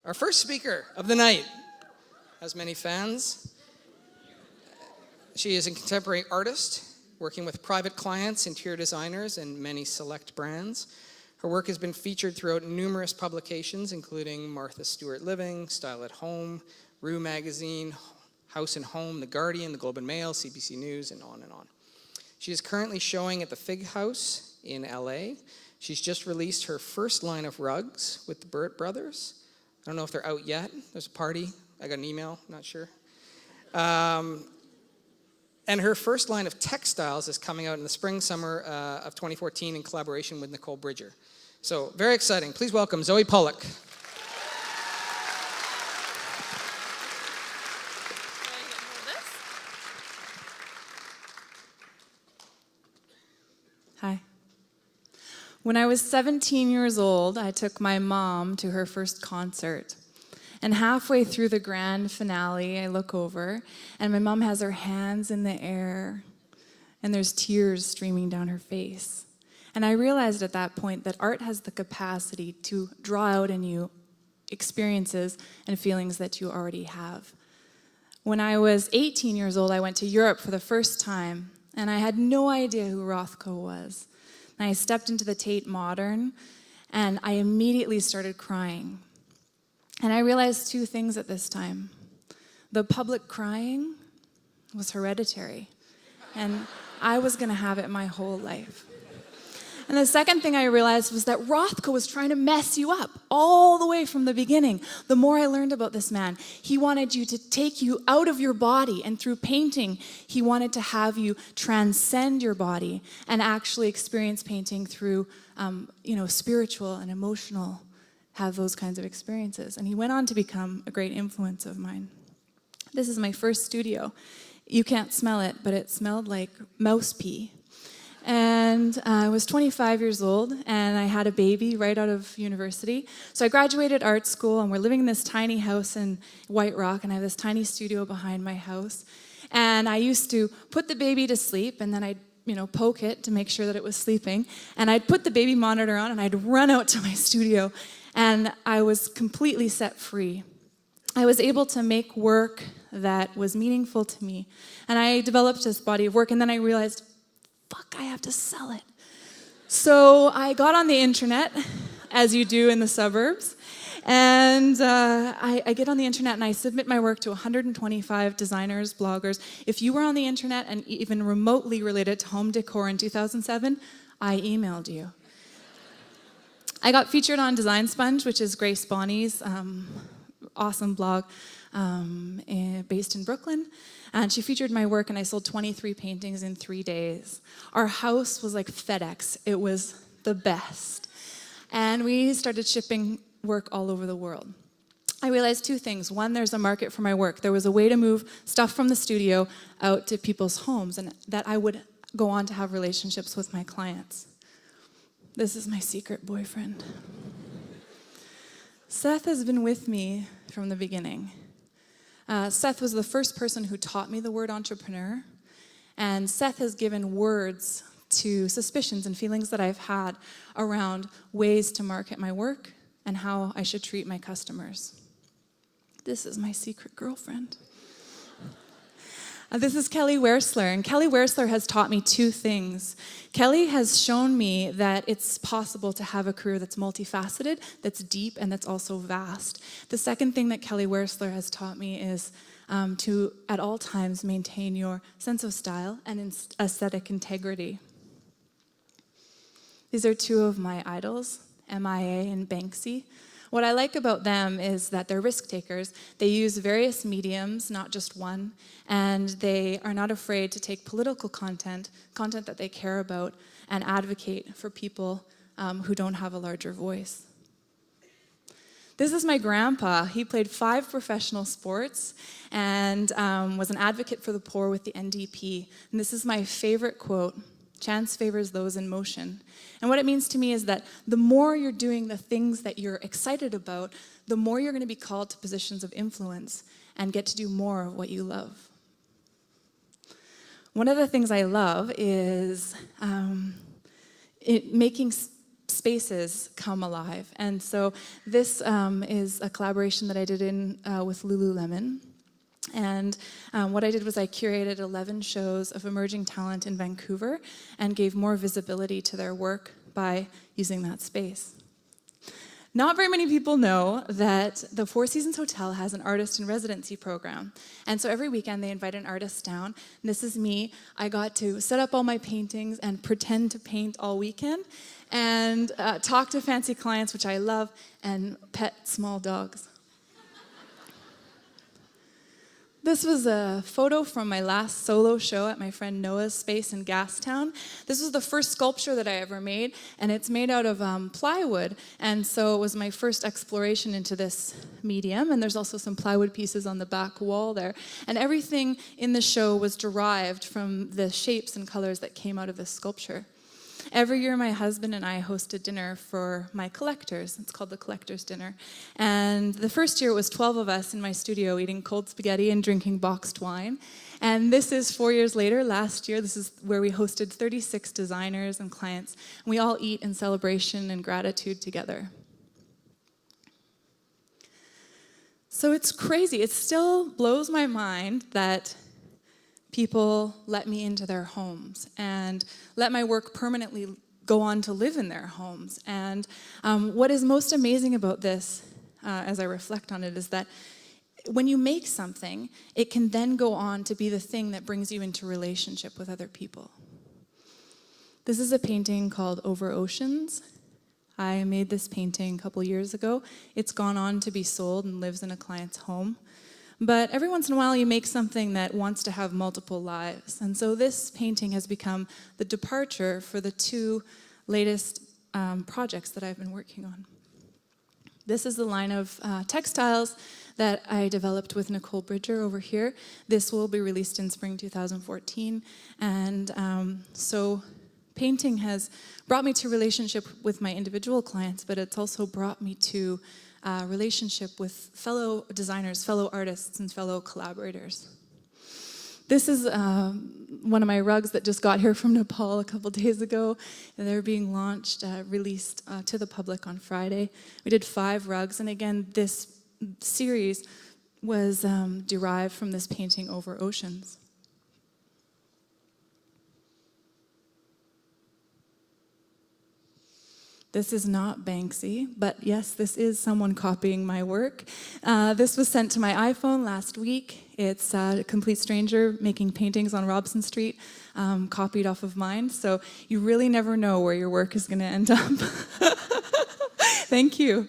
Our first speaker of the night has many fans. She is a contemporary artist, working with private clients, interior designers, and many select brands. Her work has been featured throughout numerous publications, including Martha Stewart Living, Style at Home, Rue Magazine, House and Home, The Guardian, The Globe and Mail, CBC News, and on and on. She is currently showing at the Fig House in LA. She's just released her first line of rugs with the Burritt Brothers. I don't know if they're out yet. There's a party. I got an email, not sure. And her first line of textiles is coming out in the spring, summer of 2014 in collaboration with Nicole Bridger. So very exciting. Please welcome Zoe Pawlak. Hi. When I was 17 years old, I took my mom to her first concert. And halfway through the grand finale, I look over, and my mom has her hands in the air, and there's tears streaming down her face. And I realized at that point that art has the capacity to draw out in you experiences and feelings that you already have. When I was 18 years old, I went to Europe for the first time, and I had no idea who Rothko was. And I stepped into the Tate Modern, and I immediately started crying. And I realized two things at this time. The public crying was hereditary, and I was going to have it my whole life. And the second thing I realized was that Rothko was trying to mess you up all the way from the beginning. The more I learned about this man, he wanted you to take you out of your body, and through painting, he wanted to have you transcend your body and actually experience painting through, spiritual and emotional, have those kinds of experiences. And he went on to become a great influence of mine. This is my first studio. You can't smell it, but it smelled like mouse pee. And I was 25 years old, and I had a baby right out of university. So I graduated art school, and we're living in this tiny house in White Rock, and I have this tiny studio behind my house. And I used to put the baby to sleep, and then I'd poke it to make sure that it was sleeping. And I'd put the baby monitor on, and I'd run out to my studio, and I was completely set free. I was able to make work that was meaningful to me. And I developed this body of work, and then I realized, I have to sell it. So I got on the internet, as you do in the suburbs, and I get on the internet and I submit my work to 125 designers, bloggers. If you were on the internet and even remotely related to home decor in 2007, I emailed you. I got featured on Design Sponge, which is Grace Bonney's awesome blog based in Brooklyn. And she featured my work, and I sold 23 paintings in 3 days. Our house was like FedEx. It was the best. And we started shipping work all over the world. I realized two things. One, there's a market for my work. There was a way to move stuff from the studio out to people's homes, and that I would go on to have relationships with my clients. This is my secret boyfriend. Seth has been with me from the beginning. Seth was the first person who taught me the word entrepreneur, and Seth has given words to suspicions and feelings that I've had around ways to market my work and how I should treat my customers. This is my secret girlfriend. This is Kelly Wersler, and Kelly Wersler has taught me two things. Kelly has shown me that it's possible to have a career that's multifaceted, that's deep, and that's also vast. The second thing that Kelly Wersler has taught me is to, at all times, maintain your sense of style and aesthetic integrity. These are two of my idols, MIA and Banksy. What I like about them is that they're risk takers. They use various mediums, not just one, and they are not afraid to take political content that they care about, and advocate for people who don't have a larger voice. This is my grandpa. He played 5 professional sports and was an advocate for the poor with the NDP. And this is my favorite quote: "Chance favors those in motion." And what it means to me is that the more you're doing the things that you're excited about, the more you're going to be called to positions of influence and get to do more of what you love. One of the things I love is making spaces come alive. And so this is a collaboration that I did with Lululemon. And what I did was I curated 11 shows of emerging talent in Vancouver and gave more visibility to their work by using that space. Not very many people know that the Four Seasons Hotel has an artist in residency program. And so every weekend they invite an artist down. And this is me. I got to set up all my paintings and pretend to paint all weekend and talk to fancy clients, which I love, and pet small dogs. This was a photo from my last solo show at my friend Noah's space in Gastown. This was the first sculpture that I ever made, and it's made out of plywood. And so it was my first exploration into this medium. And there's also some plywood pieces on the back wall there. And everything in the show was derived from the shapes and colors that came out of this sculpture. Every year, my husband and I host a dinner for my collectors. It's called the Collectors Dinner. And the first year, it was 12 of us in my studio eating cold spaghetti and drinking boxed wine. And this is 4 years later, last year. This is where we hosted 36 designers and clients. And we all eat in celebration and gratitude together. So it's crazy. It still blows my mind that people let me into their homes and let my work permanently go on to live in their homes. And what is most amazing about this, as I reflect on it, is that when you make something, it can then go on to be the thing that brings you into relationship with other people. This is a painting called Over Oceans. I made this painting a couple years ago. It's gone on to be sold and lives in a client's home. But every once in a while, you make something that wants to have multiple lives. And so this painting has become the departure for the two latest projects that I've been working on. This is the line of textiles that I developed with Nicole Bridger over here. This will be released in spring 2014. And so painting has brought me to relationship with my individual clients, but it's also brought me to relationship with fellow designers, fellow artists, and fellow collaborators. This is one of my rugs that just got here from Nepal a couple days ago. And they're being launched, released to the public on Friday. We did 5 rugs, and again, this series was derived from this painting Over Oceans. This is not Banksy, but yes, this is someone copying my work. This was sent to my iPhone last week. It's a complete stranger making paintings on Robson Street, copied off of mine. So you really never know where your work is going to end up. Thank you.